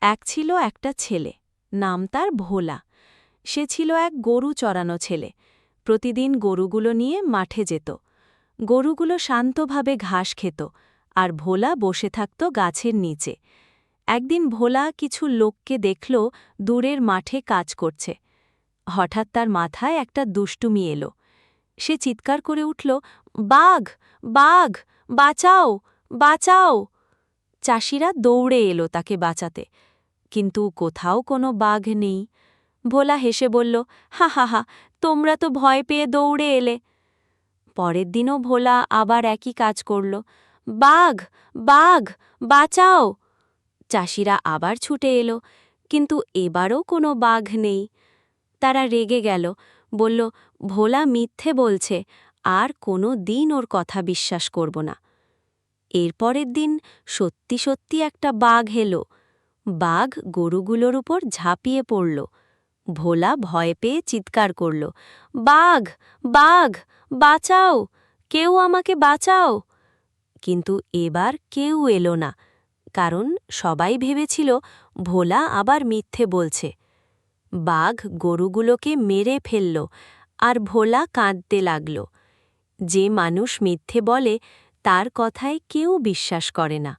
এক ছিল একটা ছেলে, নাম তার ভোলা। সে ছিল এক গরু চরানো ছেলে। প্রতিদিন গরুগুলো নিয়ে মাঠে যেত। গরুগুলো শান্তভাবে ঘাস খেত, আর ভোলা বসে থাকত গাছের নিচে। একদিন ভোলা কিছু লোককে দেখল দূরের মাঠে কাজ করছে। হঠাৎ তার মাথায় একটা দুষ্টুমি এলো। সে চিৎকার করে উঠল, বাঘ, বাঘ, বাঁচাও, বাঁচাও! চাষিরা দৌড়ে এলো তাকে বাঁচাতে, কিন্তু কোথাও কোনো বাঘ নেই। ভোলা হেসে বলল, হা হা হা, তোমরা তো ভয় পেয়ে দৌড়ে এলে। পরের দিনও ভোলা আবার একই কাজ করল, বাঘ, বাঘ, বাঁচাও! চাষিরা আবার ছুটে এলো, কিন্তু এবারও কোনো বাঘ নেই। তারা রেগে গেল, বলল, ভোলা মিথ্যে বলছে, আর কোনো দিন ওর কথা বিশ্বাস করব না। এরপরের দিন সত্যি সত্যি একটা বাঘ এলো। বাঘ গরুগুলোর উপর ঝাঁপিয়ে পড়ল। ভোলা ভয় পেয়ে চিৎকার করল, বাঘ, বাঘ, বাঁচাও, কেউ আমাকে বাঁচাও! কিন্তু এবার কেউ এলো না, কারণ সবাই ভেবেছিল ভোলা আবার মিথ্যে বলছে। বাঘ গরুগুলোকে মেরে ফেলল, আর ভোলা কাঁদতে লাগল। যে মানুষ মিথ্যে বলে তার কথায় কেউ বিশ্বাস করে না।